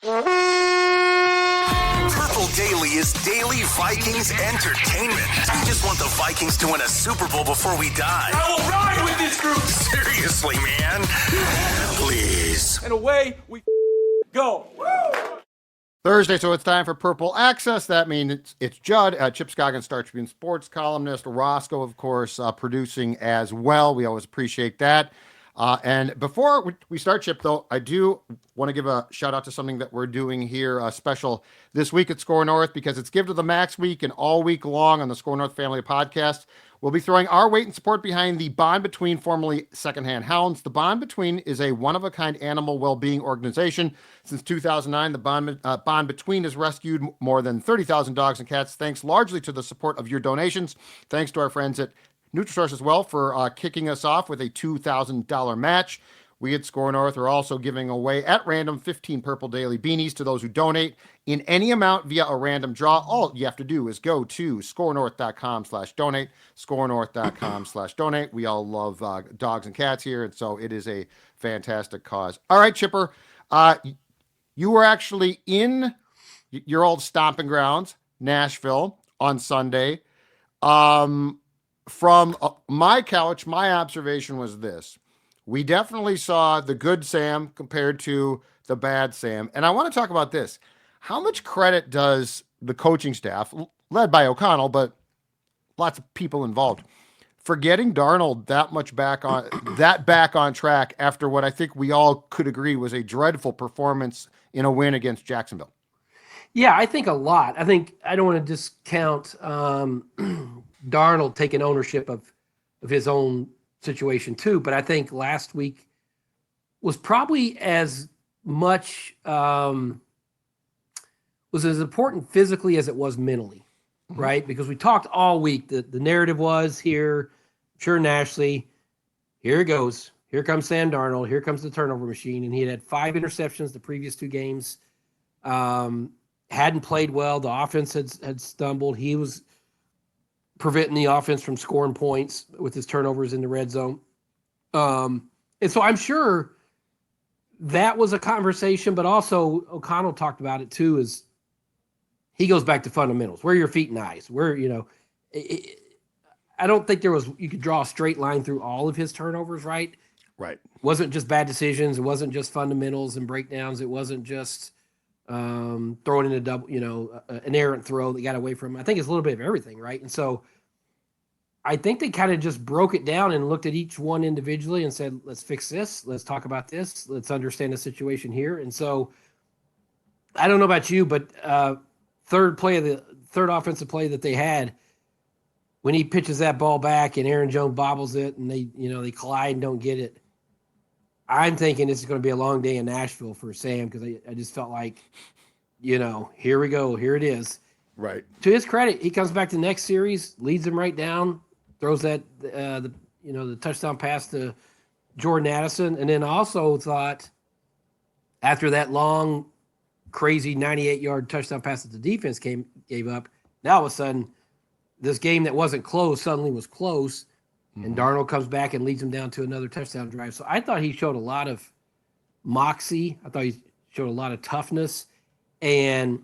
Purple Daily is daily Vikings entertainment. We just want the Vikings to win a Super Bowl before we die. I will ride with this group. Seriously, man. Please. And away we go. Thursday, so it's time for Purple Access. That means it's Judd, Chip Scoggins, Star Tribune sports columnist, Roscoe, of course, producing as well. We always appreciate that. And before we start, Chip, though, I do want to give a shout out to something that we're doing here, special this week at Score North, because it's Give to the Max week, and all week long on the Score North family podcast, we'll be throwing our weight and support behind the Bond Between, formerly Secondhand Hounds. The Bond Between is a one-of-a-kind animal well-being organization. Since 2009, the Bond Between has rescued more than 30,000 dogs and cats, thanks largely to the support of your donations. Thanks to our friends at Nutrisource as well for kicking us off with a $2,000 match. We at Score North are also giving away at random 15 Purple Daily beanies to those who donate in any amount via a random draw. All you have to do is go to scorenorth.com/donate, scorenorth.com/donate. We all love dogs and cats here, and so it is a fantastic cause. All right, Chipper, you were actually in your old stomping grounds, Nashville, on Sunday. From my couch, my observation was this. We definitely saw the good Sam compared to the bad Sam. And I want to talk about this. How much credit does the coaching staff, led by O'Connell, but lots of people involved, for getting Darnold back on track after what I think we all could agree was a dreadful performance in a win against Jacksonville? Yeah, I think a lot. I don't want to discount Darnold taking ownership of his own situation too, but I think last week was probably as much was as important physically as it was mentally, right? Because we talked all week that the narrative was here, sure, Nashley, here it goes. Here comes Sam Darnold. Here comes the turnover machine. And he had 5 interceptions the previous 2 games. Hadn't played well. The offense had stumbled. He was preventing the offense from scoring points with his turnovers in the red zone. And so I'm sure that was a conversation, but also O'Connell talked about it too, is he goes back to fundamentals. Where are your feet and eyes? Where, I don't think you could draw a straight line through all of his turnovers, right? Right. It wasn't just bad decisions. It wasn't just fundamentals and breakdowns. It wasn't just throwing in a double, an errant throw that got away from him. I think it's a little bit of everything, right? And so I think they kind of just broke it down and looked at each one individually and said, let's fix this. Let's talk about this. Let's understand the situation here. And so I don't know about you, but third offensive play that they had, when he pitches that ball back and Aaron Jones bobbles it and they collide and don't get it, I'm thinking this is going to be a long day in Nashville for Sam, because I just felt like, here we go. Here it is. Right. To his credit, he comes back to the next series, leads them right down, throws that the touchdown pass to Jordan Addison, and then also thought after that long, crazy 98-yard touchdown pass that the defense gave up, now all of a sudden this game that wasn't close suddenly was close. And Darnold comes back and leads him down to another touchdown drive. So I thought he showed a lot of moxie. I thought he showed a lot of toughness. And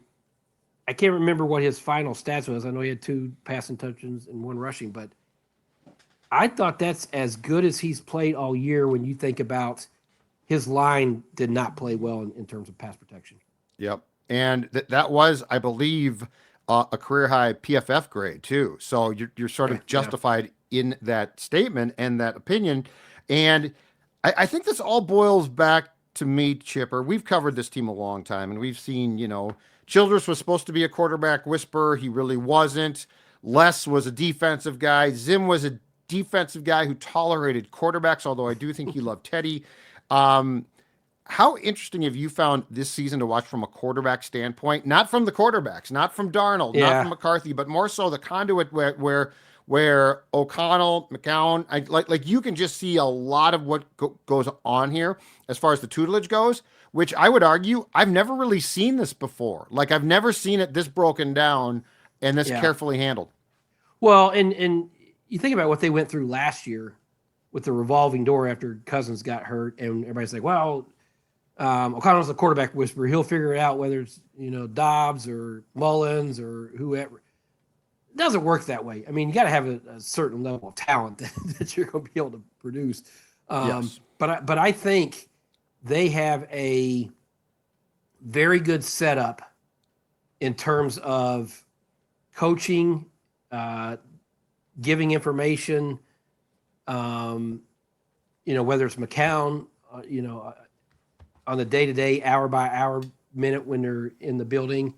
I can't remember what his final stats was. I know he had 2 passing touchdowns and 1 rushing, but I thought that's as good as he's played all year when you think about his line did not play well in terms of pass protection. Yep. And that was, I believe, a career-high PFF grade, too. So you're sort of justified in that statement and that opinion. And I think this all boils back to me, Chipper. We've covered this team a long time, and we've seen, Childress was supposed to be a quarterback whisperer. He really wasn't. Les was a defensive guy. Zim was a defensive guy who tolerated quarterbacks, although I do think he loved Teddy. How interesting have you found this season to watch from a quarterback standpoint? Not from the quarterbacks, not from Darnold, not from McCarthy, but more so the conduit where O'Connell, McCown, like you can just see a lot of what goes on here as far as the tutelage goes, which I would argue I've never really seen this before. Like I've never seen it this broken down and this carefully handled. Well, and you think about what they went through last year with the revolving door after Cousins got hurt, and everybody's like, well, O'Connell's a quarterback whisperer. He'll figure it out whether it's Dobbs or Mullins or whoever. It doesn't work that way. I mean, you got to have a certain level of talent that you're going to be able to produce. Yes. But I think they have a very good setup in terms of coaching, giving information. Whether it's McCown, on the day-to-day, hour by hour, minute when they're in the building.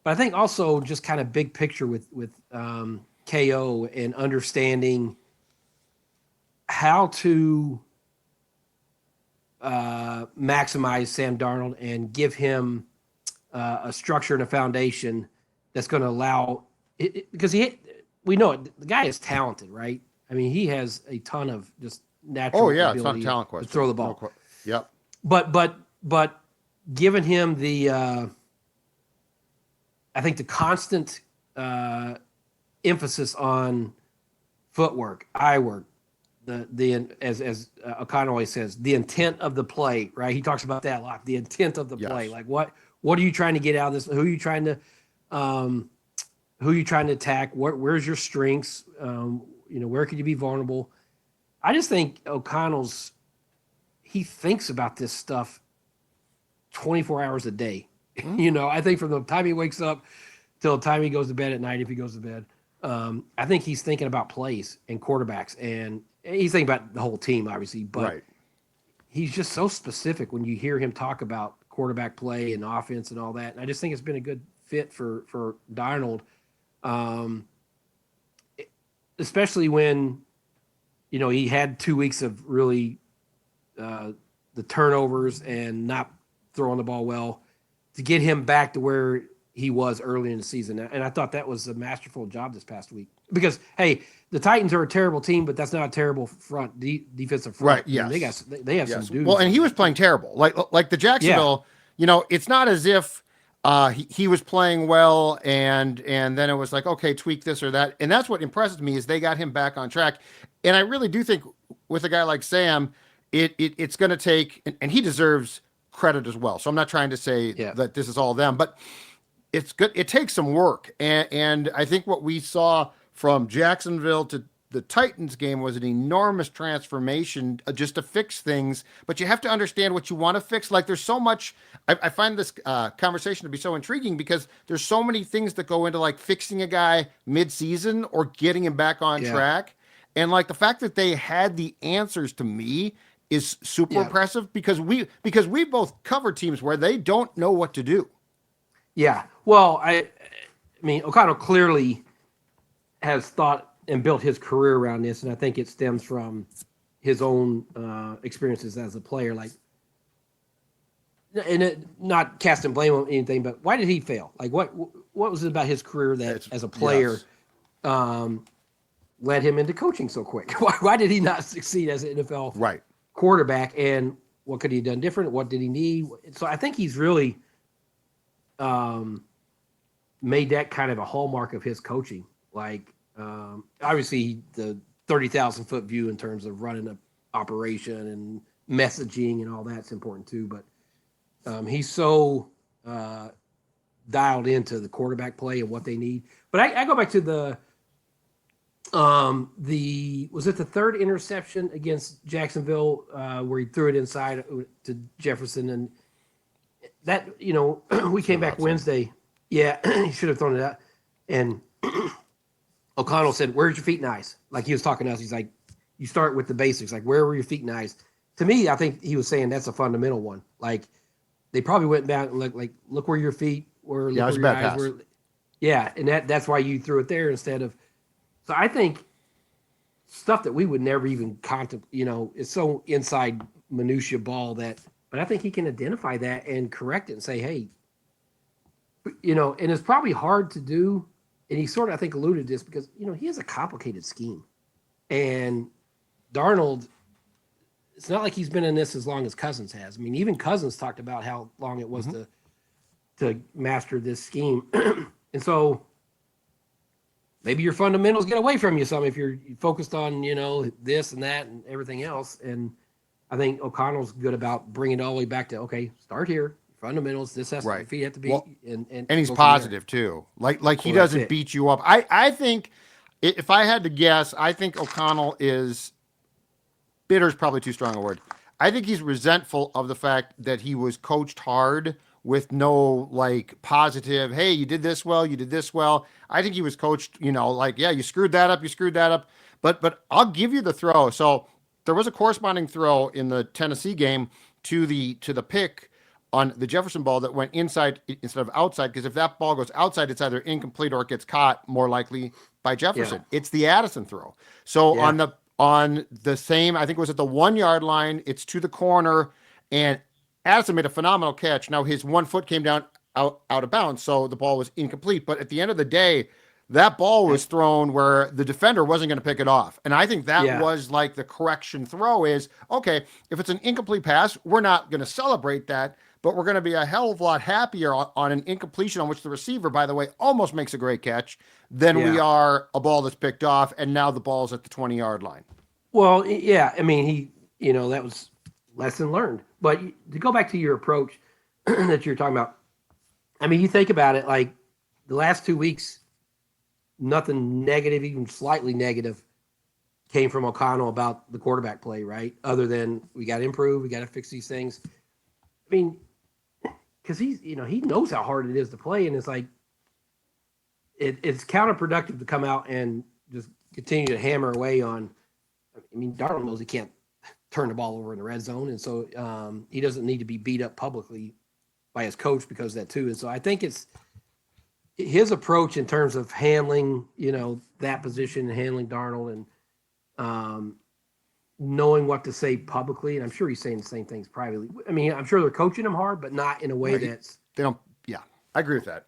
But I think also just kind of big picture with KO and understanding how to maximize Sam Darnold and give him a structure and a foundation that's going to allow it, because we know it, the guy is talented, right? I mean, he has a ton of just natural it's not a ability talent to question. throw the ball. Yep. But giving him the I think the constant emphasis on footwork, eye work, as O'Connell always says, the intent of the play, right? He talks about that a lot. The intent of the play, like what are you trying to get out of this? Who are you trying to attack? Where's your strengths? Where could you be vulnerable? I just think he thinks about this stuff 24 hours a day. I think from the time he wakes up till the time he goes to bed at night, if he goes to bed, I think he's thinking about plays and quarterbacks, and he's thinking about the whole team, obviously, but he's just so specific when you hear him talk about quarterback play and offense and all that. And I just think it's been a good fit for Darnold, especially when, he had 2 weeks of really the turnovers and not throwing the ball well, to get him back to where he was early in the season. And I thought that was a masterful job this past week, because, hey, the Titans are a terrible team, but that's not a terrible defensive front. Right. Yes. I mean, they have some dudes. Well, and he was playing terrible. Like the Jacksonville, it's not as if he was playing well and then it was like, okay, tweak this or that. And that's what impresses me, is they got him back on track. And I really do think with a guy like Sam, it's going to take, and he deserves credit as well. So I'm not trying to say that this is all them, but it's good. It takes some work. And I think what we saw from Jacksonville to the Titans game was an enormous transformation just to fix things. But you have to understand what you want to fix. Like, there's so much, I find this conversation to be so intriguing, because there's so many things that go into like fixing a guy mid-season or getting him back on track. And like the fact that they had the answers, to me, is super impressive, because we both cover teams where they don't know what to do. Yeah. Well, I mean, O'Connell clearly has thought and built his career around this, and I think it stems from his own experiences as a player. Like, and not casting blame on anything, but why did he fail? Like, what was it about his career that, as a player, led him into coaching so quick? Why did he not succeed as an NFL quarterback? And what could he have done different? What did he need? So I think he's really made that kind of a hallmark of his coaching. Like, obviously the 30,000 foot view in terms of running an operation and messaging and all that's important too. But he's so dialed into the quarterback play and what they need. But I go back to was it the third interception against Jacksonville where he threw it inside to Jefferson, and that, we came back Wednesday. Yeah, he should have thrown it out. And O'Connell said, "Where's your feet and eyes?" Like, he was talking to us. He's like, you start with the basics. Like, where were your feet and eyes? To me, I think he was saying that's a fundamental one. Like, they probably went back and look where your feet were. Yeah, it was a bad pass. Yeah, and that's why you threw it there instead of. So I think stuff that we would never even contemplate, it's so inside minutia ball that, but I think he can identify that and correct it and say, hey, and it's probably hard to do. And he sort of, I think, alluded to this because, he has a complicated scheme. And Darnold, it's not like he's been in this as long as Cousins has. I mean, even Cousins talked about how long it was to master this scheme. And so maybe your fundamentals get away from you some if you're focused on, this and that and everything else. And I think O'Connell's good about bringing it all the way back to, okay, start here, fundamentals. This has Right. to, feet have to be, Well, and and he's go from there. positive too. Like he Well, that's doesn't it. beat you up. I think if I had to guess, I think O'Connell is bitter is probably too strong a word. I think he's resentful of the fact that he was coached hard with no like positive, hey, you did this well, you did this well. I think he was coached, like, yeah, you screwed that up, you screwed that up. But I'll give you the throw. So there was a corresponding throw in the Tennessee game to the pick on the Jefferson ball that went inside instead of outside, because if that ball goes outside, it's either incomplete or it gets caught more likely by Jefferson. Yeah. It's the Addison throw. So Yeah. on the same, I think it was at the 1 yard line, it's to the corner, and Addison made a phenomenal catch. Now his 1 foot came down out of bounds, so the ball was incomplete. But at the end of the day, that ball was thrown where the defender wasn't going to pick it off. And I think that was like the correction throw is, okay, if it's an incomplete pass, we're not going to celebrate that, but we're going to be a hell of a lot happier on an incompletion on which the receiver, by the way, almost makes a great catch than we are a ball that's picked off and now the ball's at the 20-yard line. Well, yeah, I mean, that was lesson learned. But to go back to your approach that you're talking about, I mean, you think about it, like the last 2 weeks, nothing negative, even slightly negative, came from O'Connell about the quarterback play, right? Other than we got to improve, we got to fix these things. I mean, because he knows how hard it is to play, and it's like it's counterproductive to come out and just continue to hammer away on. I mean, Darnold knows he can't turn the ball over in the red zone, and so he doesn't need to be beat up publicly by his coach because of that too. And so I think it's his approach in terms of handling, that position and handling Darnold and knowing what to say publicly. And I'm sure he's saying the same things privately. I mean, I'm sure they're coaching him hard, but not in a way that's they don't. Yeah, I agree with that.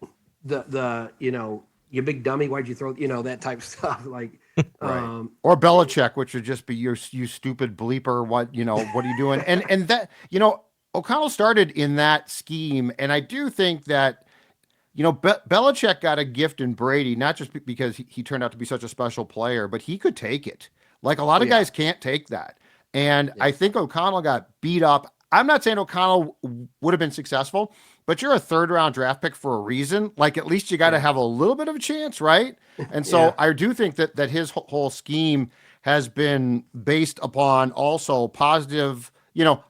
You big dummy, why'd you throw, that type of stuff. Like, right. Or Belichick, which would just be you stupid bleeper. What are you doing? And that, O'Connell started in that scheme. And I do think that, Belichick got a gift in Brady, not just because he turned out to be such a special player, but he could take it. Like a lot of guys can't take that. And I think O'Connell got beat up. I'm not saying O'Connell would have been successful, but you're a 3rd round draft pick for a reason. Like at least you got to have a little bit of a chance, right? And so I do think that his whole scheme has been based upon also positive,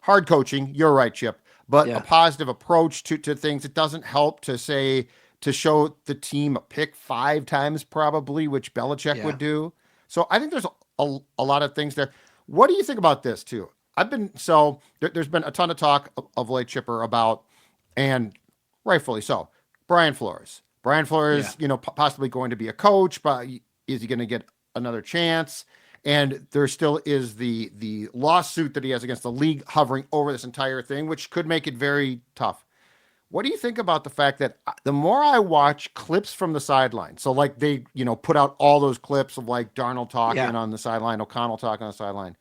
hard coaching. You're right, Chip, but a positive approach to things. It doesn't help to show the team a pick 5 times probably, which Belichick would do. So I think there's a lot of things there. What do you think about this too? There's been a ton of talk of late, Chipper, about, and rightfully so, Brian Flores. Possibly going to be a coach, but is he going to get another chance? And there still is the lawsuit that he has against the league hovering over this entire thing, which could make it very tough. What do you think about the fact that the more I watch clips from the sideline, so like they, put out all those clips of like Darnold talking on the sideline, O'Connell talking on the sideline,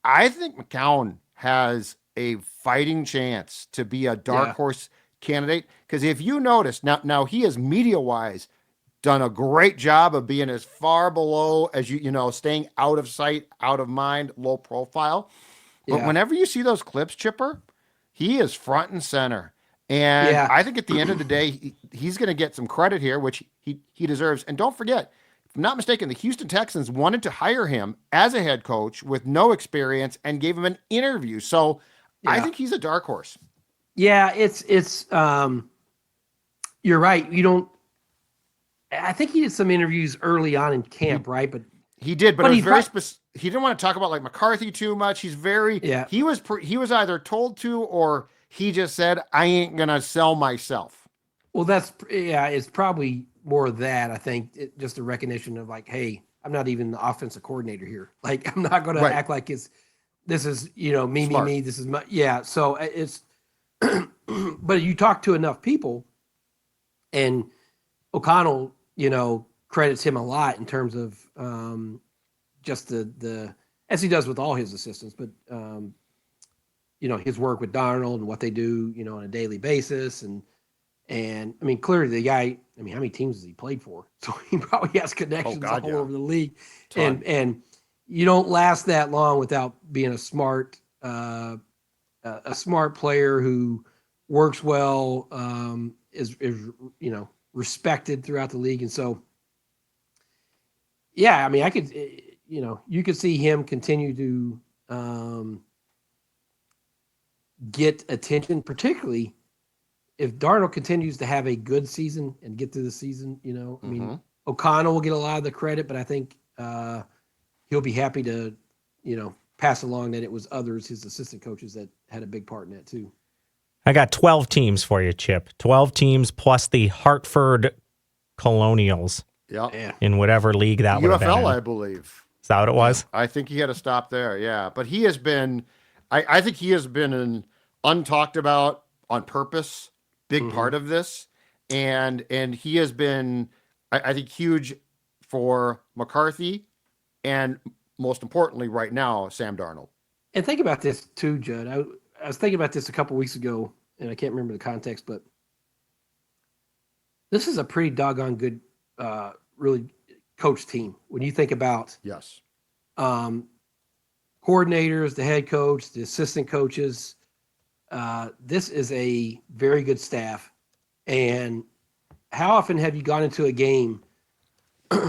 I think McCown has a fighting chance to be a dark horse candidate. Because if you notice, now he has media-wise done a great job of being as far below as staying out of sight, out of mind, low profile. But whenever you see those clips, Chipper, he is front and center. And I think at the end of the day, he's going to get some credit here, which he deserves. And don't forget, if I'm not mistaken, the Houston Texans wanted to hire him as a head coach with no experience and gave him an interview. So I think he's a dark horse. Yeah, it's you're right. I think he did some interviews early on in camp, right? But he did, but it was very specific. He didn't want to talk about like McCarthy too much. He's very, he was either told to, or he just said, I ain't going to sell myself. Well, it's probably more of that. I think just a recognition of like, hey, I'm not even the offensive coordinator here. Like, I'm not going to act like this is, me. This is my, So it's, but you talk to enough people, and O'Connell, credits him a lot in terms of just the as he does with all his assistants, but his work with Darnold and what they do, on a daily basis, and I mean, clearly the guy, how many teams has he played for? So he probably has connections all over the league, and you don't last that long without being a smart, a smart player who works well, is respected throughout the league, and so yeah, I mean, I could you could see him continue to get attention, particularly if Darnold continues to have a good season and get through the season. I mean, O'Connell will get a lot of the credit, but I think he'll be happy to pass along that it was others, his assistant coaches, that had a big part in that too. I got 12 teams for you, Chip. 12 teams plus the Hartford Colonials. Yeah. In whatever league that would have been. UFL, I believe. Is that what it was? I think he had to stop there. Yeah. But he has been, I think he has been an untalked about on purpose, big part of this. And he has been, I think, huge for McCarthy and most importantly right now, Sam Darnold. And think about this too, Judd. I was thinking about this a couple of weeks ago, and I can't remember the context, but this is a pretty doggone good, really coach team. When you think about yes, coordinators, the head coach, the assistant coaches, this is a very good staff. And how often have you gone into a game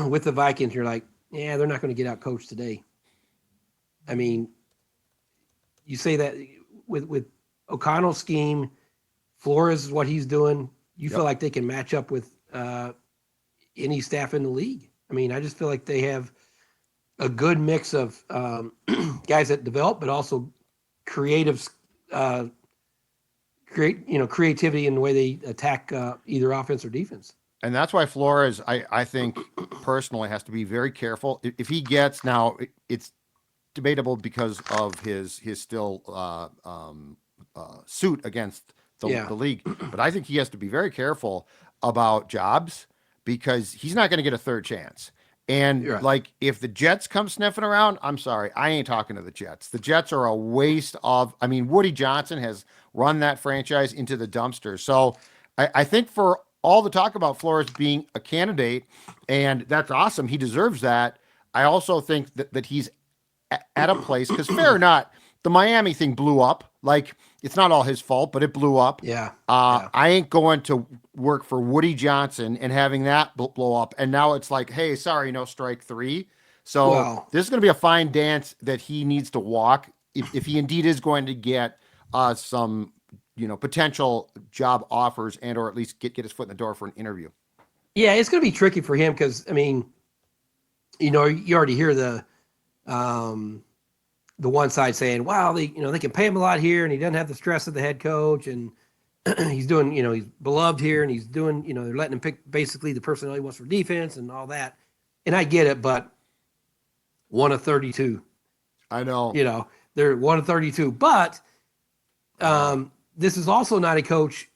with the Vikings? You're like, yeah, they're not going to get out coached today. I mean, you say that with O'Connell's scheme, Flores is what he's doing. You feel like they can match up with any staff in the league. I mean, I just feel like they have a good mix of guys that develop, but also creative, creativity in the way they attack either offense or defense. And that's why Flores, I think personally, has to be very careful. If he gets, now it's debatable because of his still suit against the league, but I think he has to be very careful about jobs because he's not going to get a third chance. And like, if the Jets come sniffing around, I'm sorry, I ain't talking to the Jets. The Jets are a waste of, I mean, Woody Johnson has run that franchise into the dumpster. So I think for all the talk about Flores being a candidate, and that's awesome, he deserves that. I also think that he's at a place, because fair or not, the Miami thing blew up. Like, it's not all his fault, but it blew up. I ain't going to work for Woody Johnson and having that blow up. And now it's like, hey, sorry, no strike three. So this is going to be a fine dance that he needs to walk if he indeed is going to get some, potential job offers and or at least get his foot in the door for an interview. Yeah, it's going to be tricky for him because, I mean, you already hear the one side saying, wow, they can pay him a lot here and he doesn't have the stress of the head coach and he's doing, he's beloved here and he's doing, they're letting him pick basically the personnel he wants for defense and all that. And I get it, but 1 of 32. I know. They're 1 of 32. But this is also not a coach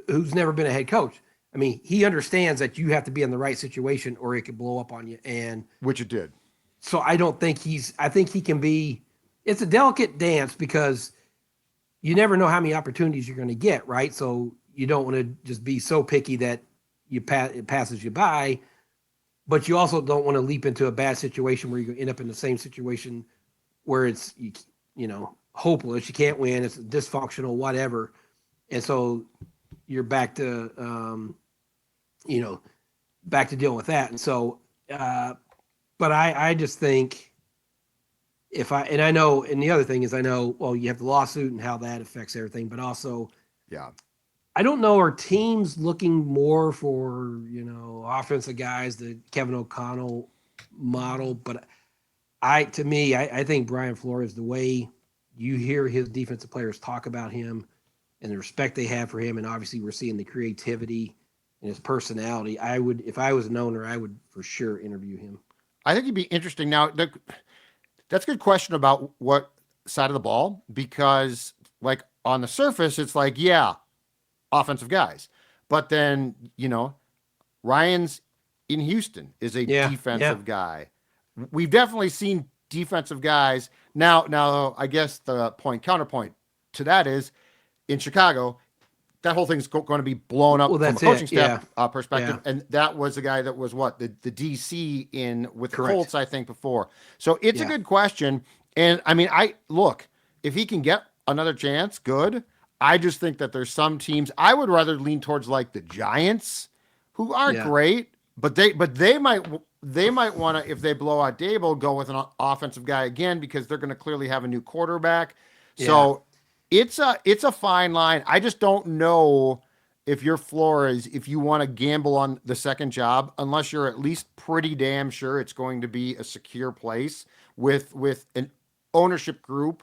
who's never been a head coach. I mean, he understands that you have to be in the right situation or it could blow up on you. And which it did. So I think he can be, it's a delicate dance because you never know how many opportunities you're going to get, right? So you don't want to just be so picky that it passes you by, but you also don't want to leap into a bad situation where you're going to end up in the same situation where it's, hopeless. You can't win. It's dysfunctional, whatever. And so you're back to, back to dealing with that. And so, but I just think I know, and the other thing is you have the lawsuit and how that affects everything, but also, I don't know, are teams looking more for, offensive guys, the Kevin O'Connell model, but I think Brian Flores, the way you hear his defensive players talk about him and the respect they have for him, and obviously we're seeing the creativity and his personality, if I was an owner, I would for sure interview him. I think it'd be interesting. Now, that's a good question about what side of the ball, because like on the surface, it's like, offensive guys. But then, Ryan's in Houston is a defensive guy. We've definitely seen defensive guys. Now, I guess the counterpoint to that is in Chicago, that whole thing's going to be blown up from a coaching staff perspective. Yeah. And that was the guy that was the DC with the Colts, I think, before. So it's a good question. And I mean, if he can get another chance, good. I just think that there's some teams I would rather lean towards, like the Giants, who aren't great, but they might want to, if they blow out Dable, go with an offensive guy again because they're going to clearly have a new quarterback. So it's a fine line. I just don't know if you're Flores, if you want to gamble on the second job, unless you're at least pretty damn sure it's going to be a secure place with an ownership group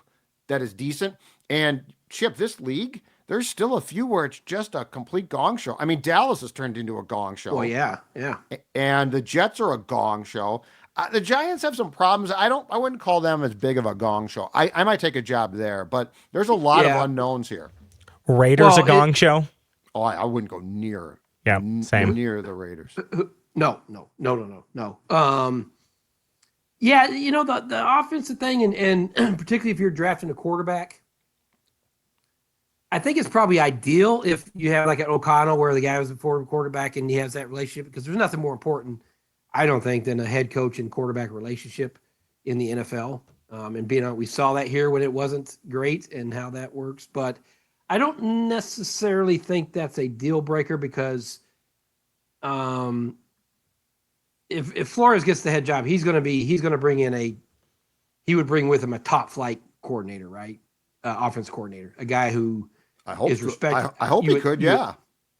that is decent. And Chip, this league, there's still a few where it's just a complete gong show. I mean, Dallas has turned into a gong show. Oh yeah. And the Jets are a gong show. The Giants have some problems. I wouldn't call them as big of a gong show. I might take a job there, but there's a lot of unknowns here. Raiders a gong show? Oh, I wouldn't go near. Yeah, same. Near the Raiders. No. Yeah, the offensive thing, and particularly if you're drafting a quarterback, I think it's probably ideal if you have like an O'Connell where the guy was a former quarterback and he has that relationship, because there's nothing more important, I don't think, than a head coach and quarterback relationship in the NFL. And being on, we saw that here when it wasn't great and how that works. But I don't necessarily think that's a deal breaker, because if Flores gets the head job, he would bring with him a top flight coordinator, right? Offense coordinator, a guy who is respected. I hope he could.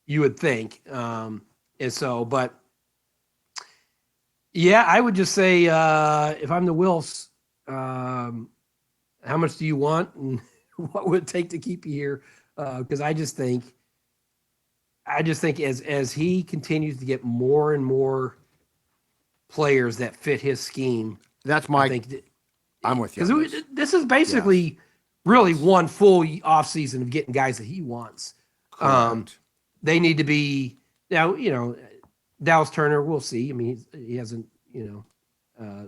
You would think. And so, but yeah, I would just say, if I'm the Wilfs, how much do you want, and what would it take to keep you here? Because I just think as he continues to get more and more players that fit his scheme, I'm with you. Because this is basically really one full off season of getting guys that he wants. They need to be now. Dallas Turner, we'll see. I mean, he hasn't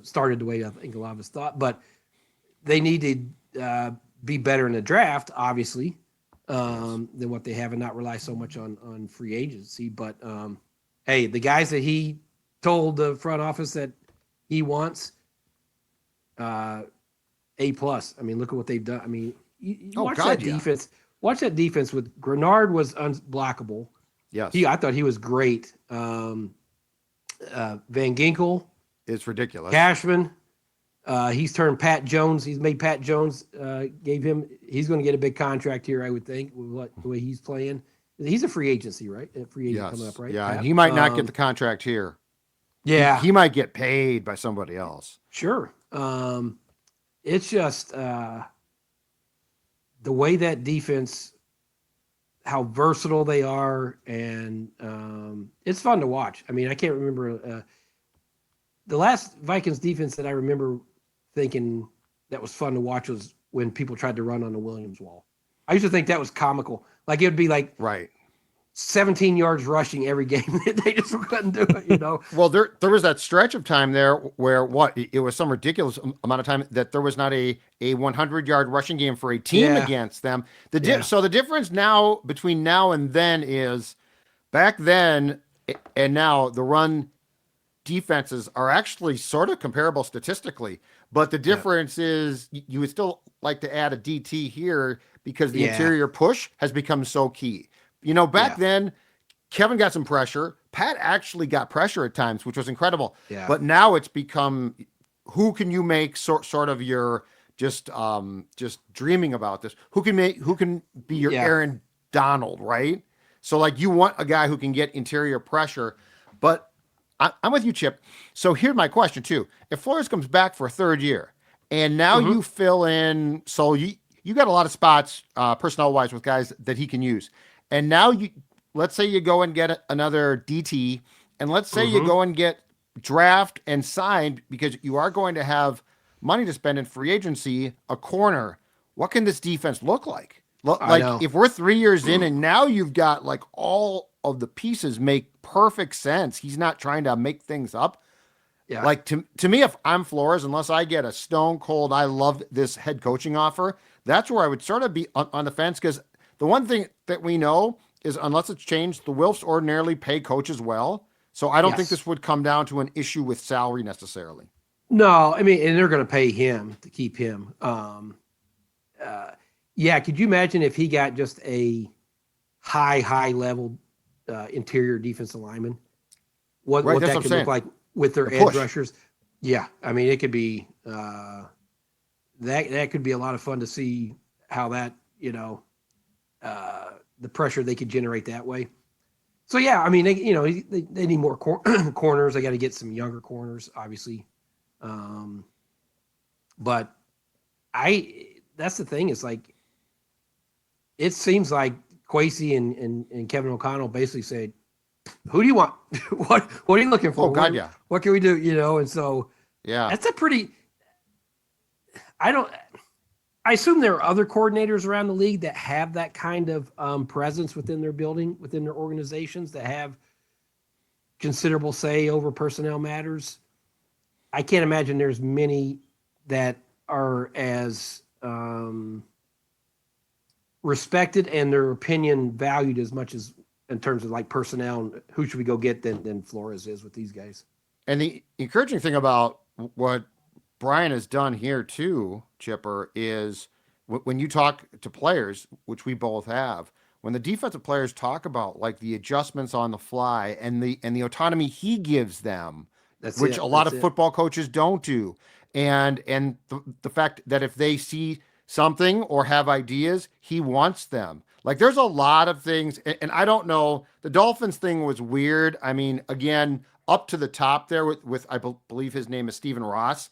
started the way I think a lot of us thought, but they need to be better in the draft, obviously, than what they have, and not rely so much on free agency. But hey, the guys that he told the front office that he wants, A+. I mean, look at what they've done. I mean, defense. Watch that defense with Grenard was unblockable. Yes. I thought he was great. Van Ginkel. It's ridiculous. Cashman. He's turned Pat Jones. He's made Pat Jones, he's going to get a big contract here, I would think, with the way he's playing. He's a free agency, right? A free agent coming up, right? Yeah, Pat? and he might not get the contract here. Yeah. He might get paid by somebody else. Sure. It's just the way that defense, how versatile they are, and it's fun to watch. I mean, I can't remember the last Vikings defense that I remember thinking that was fun to watch was when people tried to run on the Williams wall. I used to think that was comical. Like, it would be like 17 yards rushing every game. They just couldn't do it, Well, there was that stretch of time there where it was some ridiculous amount of time that there was not a 100-yard rushing game for a team against them. So the difference now between now and then is, back then and now, the run defenses are actually sort of comparable statistically, but the difference is you would still like to add a DT here because the interior push has become so key. Back then, Kevin got some pressure. Pat actually got pressure at times, which was incredible. Yeah. But now it's become, who can you make sort of your just dreaming about this? Who can be your Aaron Donald, right? So like, you want a guy who can get interior pressure. But I'm with you, Chip. So here's my question too: if Flores comes back for a third year, and now you fill in, so you got a lot of spots personnel wise with guys that he can use. And now let's say you go and get another DT, and let's say you go and get draft and signed, because you are going to have money to spend in free agency, a corner. What can this defense look like? Like, if we're 3 years in and now you've got like all of the pieces make perfect sense. He's not trying to make things up. Yeah. Like, to me, if I'm Flores, unless I get a stone cold, I love this head coaching offer, that's where I would sort of be on the fence. Because the one thing that we know is, unless it's changed, the Wilfs ordinarily pay coaches well. So I don't think this would come down to an issue with salary necessarily. No, I mean, and they're going to pay him to keep him. yeah, could you imagine if he got just a high level interior defensive lineman? What Right, what that's that what I'm could saying. look like with their The edge push. rushers? Yeah, I mean it could be that could be a lot of fun to see how that the pressure they could generate that way. So yeah, I mean they need more corners. They got to get some younger corners, obviously. But that's the thing is like it seems like Kwesi and Kevin O'Connell basically said, "Who do you want? What are you looking for? Oh God, yeah, What can we do?" And so yeah. that's a pretty. I don't. I assume there are other coordinators around the league that have that kind of presence within their building, within their organizations, that have considerable say over personnel matters. I can't imagine there's many that are as respected and their opinion valued as much as in terms of like personnel and who should we go get than Flores is with these guys. And the encouraging thing about what Brian has done here too, Chipper, is when you talk to players, which we both have, when the defensive players talk about like the adjustments on the fly and the autonomy he gives them, That's which it. a lot That's of it. football coaches don't do, and the fact that if they see something or have ideas, he wants them. Like there's a lot of things, and I don't know. The Dolphins thing was weird. I mean, again, up to the top there with I believe his name is Stephen Ross.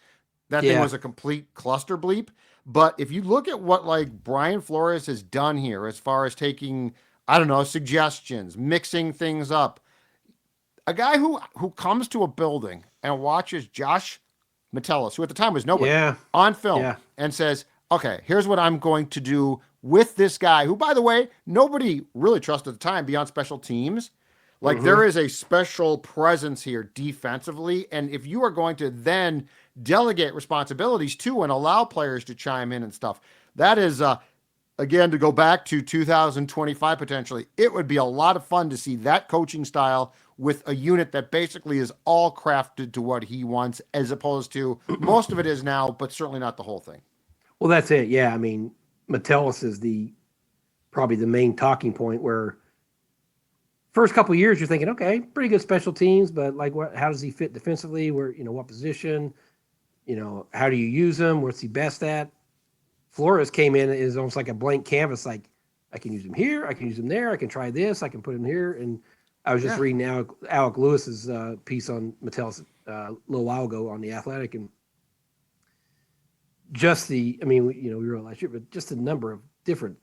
That thing Yeah. was a complete cluster bleep. But if you look at what like Brian Flores has done here, as far as taking, I don't know, suggestions, mixing things up, a guy who comes to a building and watches Josh Metellus, who at the time was nobody, Yeah. on film Yeah. and says, okay, here's what I'm going to do with this guy, who, by the way, nobody really trusted at the time beyond special teams. Like there is a special presence here defensively. And if you are going to then delegate responsibilities to and allow players to chime in and stuff, that is, again, to go back to 2025 potentially, it would be a lot of fun to see that coaching style with a unit that basically is all crafted to what he wants, as opposed to most of it is now, but certainly not the whole thing. Well, that's it. Yeah. I mean, Metellus is probably the main talking point where first couple of years you're thinking, okay, pretty good special teams, but like how does he fit defensively? Where, what position, how do you use him? What's he best at? Flores came in is almost like a blank canvas. Like I can use him here. I can use him there. I can try this. I can put him here. And I was just reading Alec Lewis's piece on Metellus a little while ago on The Athletic, and just we realized it, but just the number of different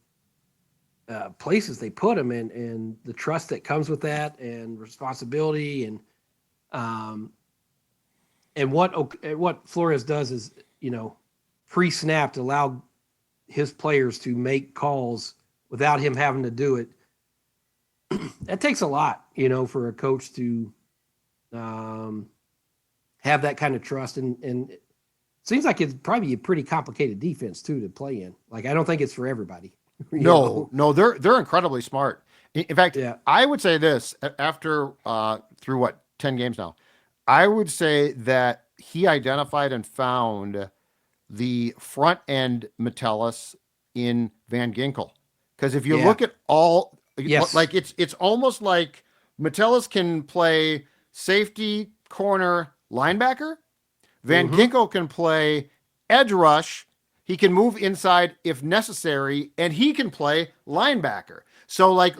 places they put him in, and the trust that comes with that, and responsibility, and what Flores does is pre-snap to allow his players to make calls without him having to do it. That takes a lot, for a coach to have that kind of trust, and it seems like it's probably a pretty complicated defense too to play in. Like I don't think it's for everybody. No, they're incredibly smart. In fact, Yeah. I would say this after through 10 games now, I would say that he identified and found the front end Metellus in Van Ginkel. Because if you look at all, like it's almost like Metellus can play safety, corner, linebacker. Van Ginkel can play edge rush. He can move inside if necessary, and he can play linebacker. So like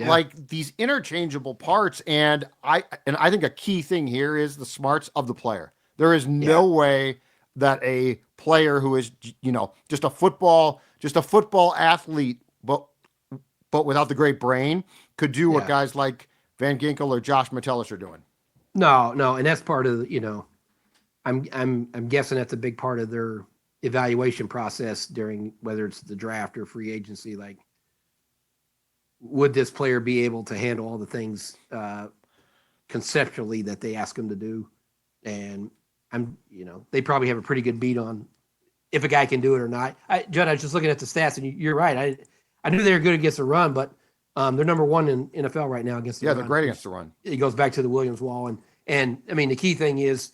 these interchangeable parts, and I think a key thing here is the smarts of the player. There is no way that a player who is just a football athlete, but without the great brain, could do what guys like Van Ginkel or Josh Metellus are doing. No, and that's part of I'm guessing that's a big part of their evaluation process during whether it's the draft or free agency. Like, would this player be able to handle all the things conceptually that they ask him to do? And they probably have a pretty good beat on if a guy can do it or not. Judd, I was just looking at the stats, and you're right. I knew they were good against the run, but they're number one in NFL right now against the run. They're great against the run. It goes back to the Williams wall, and I mean the key thing is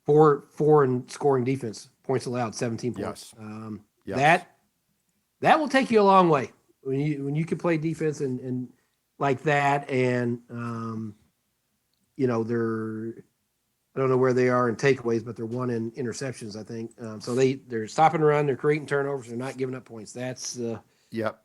four in scoring defense, points allowed, 17 points. Yes. that will take you a long way when you can play defense and like that. And they're, I don't know where they are in takeaways, but they're one in interceptions, I think. So they're stopping run, they're creating turnovers, they're not giving up points. That's the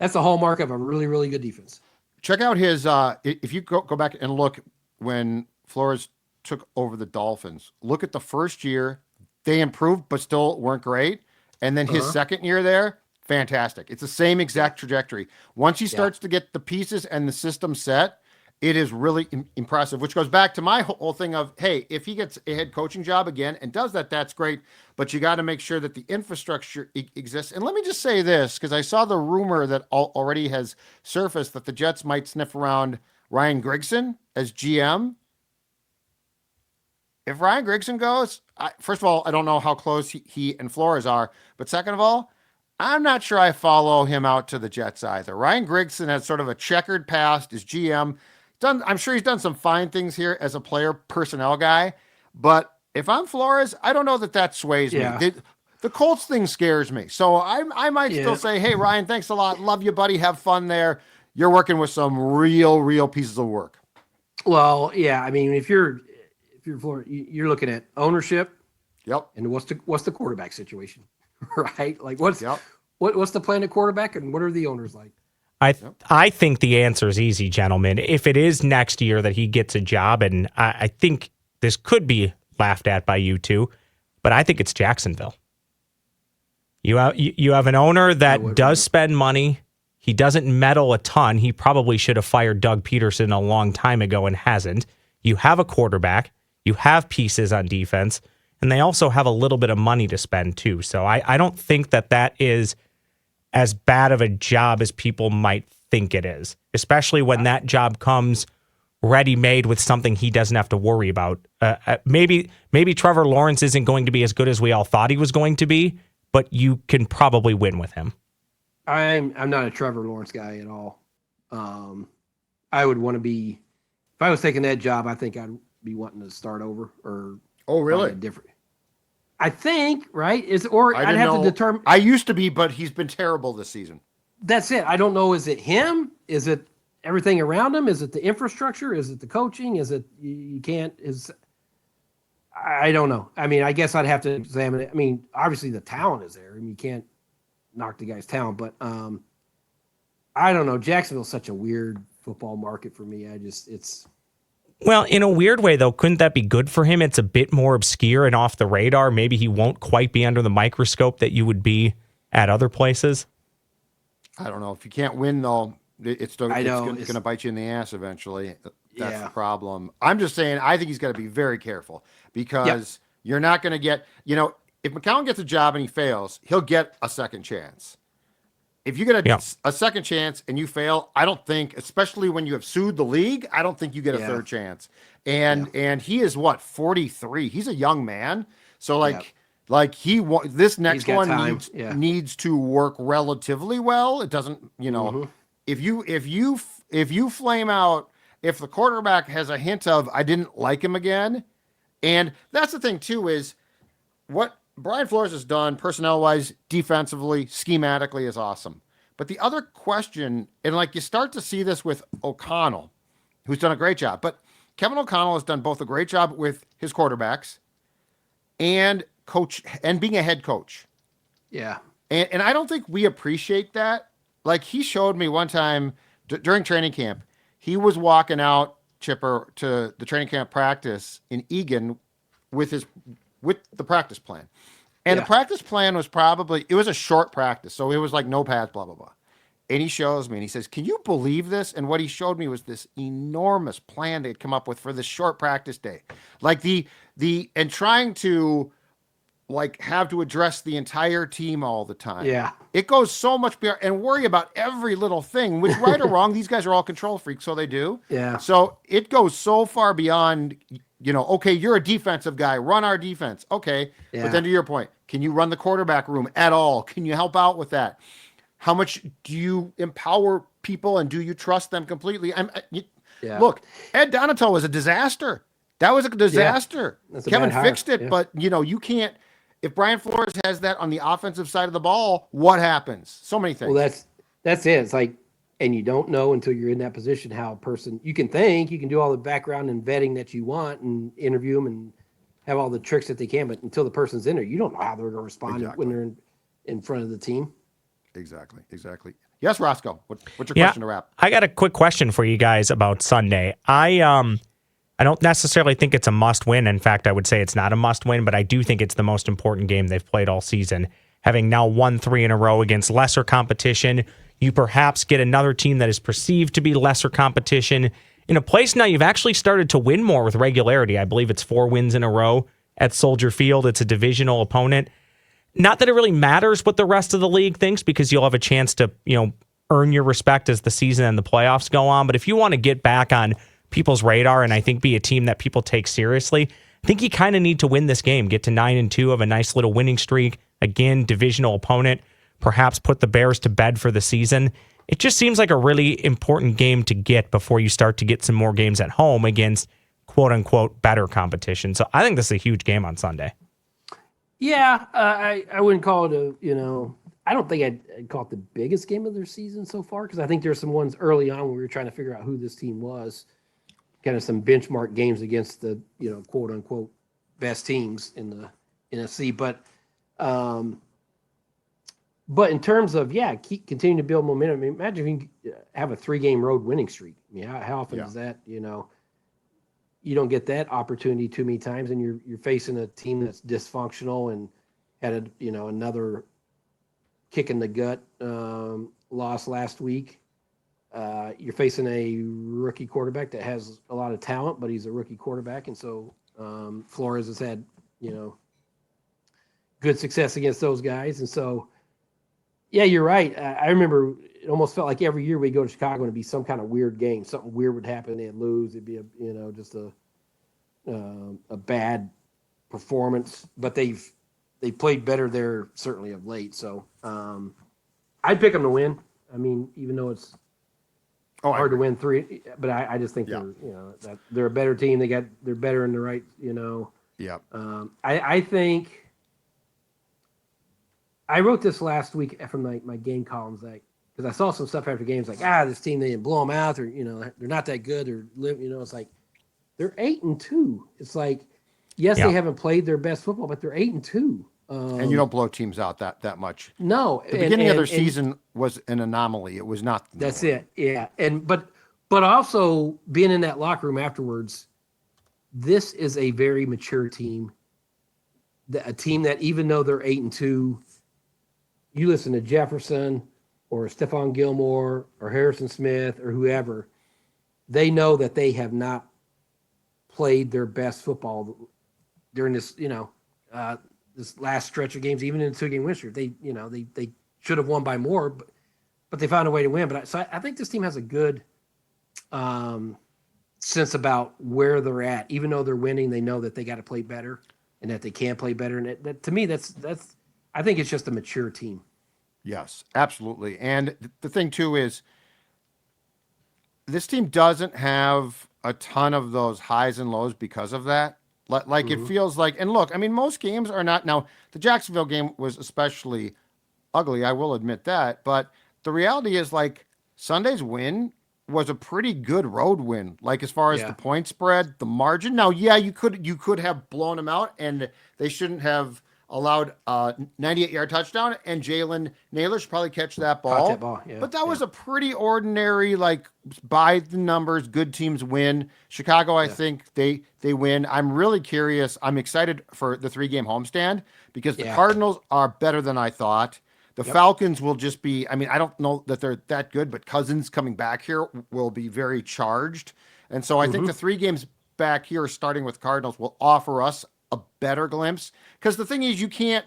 hallmark of a really, really good defense. Check out his if you go back and look when Flores took over the Dolphins. Look at the first year, they improved but still weren't great. And then his second year there, fantastic. It's the same exact trajectory. Once he starts to get the pieces and the system set, it is really impressive, which goes back to my whole thing of, hey, if he gets a head coaching job again and does that, that's great. But you got to make sure that the infrastructure exists. And let me just say this, because I saw the rumor that already has surfaced that the Jets might sniff around Ryan Grigson as GM. If Ryan Grigson goes, first of all, I don't know how close he and Flores are. But second of all, I'm not sure I follow him out to the Jets either. Ryan Grigson has sort of a checkered past as GM. I'm sure he's done some fine things here as a player personnel guy, but if I'm Flores, I don't know that sways me. The Colts thing scares me. So I might still say, hey, Ryan, thanks a lot. Love you, buddy. Have fun there. You're working with some real pieces of work. Well, yeah. I mean, if you're Flores, you're looking at ownership. Yep. And what's the quarterback situation, right? Like what's the plan at quarterback and what are the owners like? I think the answer is easy, gentlemen. If it is next year that he gets a job, and I think this could be laughed at by you two, but I think it's Jacksonville. You have an owner that does spend money. He doesn't meddle a ton. He probably should have fired Doug Peterson a long time ago and hasn't. You have a quarterback. You have pieces on defense, and they also have a little bit of money to spend too. So I don't think that is as bad of a job as people might think it is, especially when that job comes ready-made with something he doesn't have to worry about. Maybe Trevor Lawrence isn't going to be as good as we all thought he was going to be, but you can probably win with him. I'm not a Trevor Lawrence guy at all. I would want to be, if I was taking that job, I think I'd be wanting to start over or really different. I think, right? I'd have to determine. I used to be, but he's been terrible this season. That's it. I don't know. Is it him? Is it everything around him? Is it the infrastructure? Is it the coaching? Is it you can't? I don't know. I mean, I guess I'd have to examine it. I mean, obviously the talent is there. I mean, you can't knock the guy's talent, but I don't know. Jacksonville's such a weird football market for me. Well, in a weird way, though, couldn't that be good for him? It's a bit more obscure and off the radar. Maybe he won't quite be under the microscope that you would be at other places. I don't know. If you can't win, though, it's going to bite you in the ass eventually. That's the problem. I'm just saying, I think he's got to be very careful because you're not going to get, if McCown gets a job and he fails, he'll get a second chance. If you get a second chance and you fail, I don't think, especially when you have sued the league, I don't think you get a third chance. And he is 43. He's a young man. So this next one needs to work relatively well. It doesn't, if you flame out, if the quarterback has a hint of, I didn't like him again. And that's the thing too, is what Brian Flores has done personnel-wise, defensively, schematically is awesome. But the other question, and you start to see this with O'Connell, who's done a great job. But Kevin O'Connell has done both a great job with his quarterbacks and being a head coach. Yeah. And I don't think we appreciate that. He showed me one time during training camp, he was walking out, Chipper, to the training camp practice in Egan with the practice plan. And the practice plan was it was a short practice. So it was no pads, blah, blah, blah. And he shows me and he says, can you believe this? And what he showed me was this enormous plan they had come up with for this short practice day. And trying to have to address the entire team all the time. Yeah. It goes so much beyond and worry about every little thing, which right or wrong, these guys are all control freaks. So they do. Yeah. So it goes so far beyond, okay, you're a defensive guy, run our defense. Okay. Yeah. But then to your point, can you run the quarterback room at all? Can you help out with that? How much do you empower people and do you trust them completely? Look, Ed Donato was a disaster. That was a disaster. Yeah. Kevin fixed it, but you can't. if Brian Flores has that on the offensive side of the ball, what happens? So many things. Well, that's it. It's like, and you don't know until you're in that position how a person, you can do all the background and vetting that you want and interview them and have all the tricks that they can, but until the person's in there, you don't know how they're going to respond when they're in front of the team. Exactly. Yes, Roscoe. What's your question to wrap? I got a quick question for you guys about Sunday. I don't necessarily think it's a must win. In fact, I would say it's not a must win, but I do think it's the most important game they've played all season. Having now won 3 in a row against lesser competition, you perhaps get another team that is perceived to be lesser competition in a place now you've actually started to win more with regularity. I believe it's 4 wins in a row at Soldier Field. It's a divisional opponent. Not that it really matters what the rest of the league thinks, because you'll have a chance to, earn your respect as the season and the playoffs go on. But if you want to get back on people's radar and I think be a team that people take seriously, I think you kind of need to win this game, get to 9-2, have a nice little winning streak. Again, divisional opponent, perhaps put the Bears to bed for the season. It just seems like a really important game to get before you start to get some more games at home against quote unquote better competition. So I think this is a huge game on Sunday. Yeah, I wouldn't call it I don't think I'd call it the biggest game of their season so far, because I think there's some ones early on when we were trying to figure out who this team was, kind of some benchmark games against the, quote unquote best teams in the NFC. But in terms of, keep continuing to build momentum. I mean, imagine if you have a 3-game road winning streak. I mean, how often is that, you don't get that opportunity too many times, and you're facing a team that's dysfunctional and had another kick in the gut loss last week. You're facing a rookie quarterback that has a lot of talent, but he's a rookie quarterback, and so Flores has had good success against those guys, and so you're right. I remember it almost felt like every year we go to Chicago and it'd be some kind of weird game. Something weird would happen. They'd lose. It'd be just a bad performance. But they played better there certainly of late. So I'd pick them to win. I mean, even though it's hard to win 3, but I just think they're a better team. They're better in the right. Yeah. I think. I wrote this last week from my game columns, because I saw some stuff after games like, this team, they didn't blow them out, or they're not that good, or it's like they're 8-2. It's like, yes, they haven't played their best football, but they're 8-2. And you don't blow teams out that much. No, the beginning of their season was an anomaly. It was not. That's it. Yeah, but also being in that locker room afterwards, this is a very mature team. A team that, even though they're 8-2. You listen to Jefferson or Stephon Gilmore or Harrison Smith or whoever, they know that they have not played their best football during this, this last stretch of games, even in the 2-game win streak. They should have won by more, but they found a way to win. But I think this team has a good sense about where they're at. Even though they're winning, they know that they got to play better and that they can play better. And that to me, that's. I think it's just a mature team. Yes, absolutely. And the thing, too, is this team doesn't have a ton of those highs and lows because of that. Like it feels like, and look, I mean, most games are not. Now, the Jacksonville game was especially ugly, I will admit that. But the reality is, like, Sunday's win was a pretty good road win, like as far as the point spread, the margin. Now, you could have blown them out, and they shouldn't have allowed 98-yard touchdown, and Jalen Naylor should probably catch that ball. Caught that ball, But that was a pretty ordinary, like, by the numbers, good teams win. Chicago, I think they win. I'm really curious. I'm excited for the 3-game homestand because the Cardinals are better than I thought. The Falcons will just be, I mean, I don't know that they're that good, but Cousins coming back here will be very charged. And so I think the 3 games back here, starting with Cardinals, will offer us a better glimpse, because the thing is, you can't,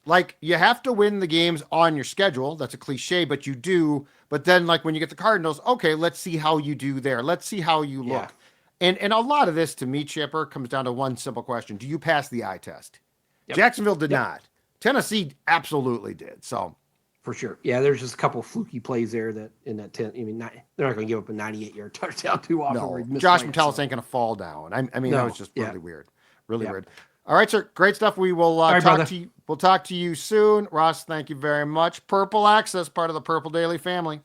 like, you have to win the games on your schedule. That's a cliche, but you do. But then, like, when you get the Cardinals, okay, let's see how you do there. Let's see how you look. And a lot of this, to me, Chipper, comes down to one simple question: do you pass the eye test? Jacksonville did not. Tennessee absolutely did. So for sure, there's just a couple fluky plays there that in that 10. I mean, they're not going to give up a 98-yard touchdown too often. No, Josh Metellus ain't going to fall down. I mean, that was just really weird. Really weird. All right, sir. Great stuff. We will right, talk brother. to you. We'll talk to you soon. Ross, thank you very much. Purple Access, part of the Purple Daily family.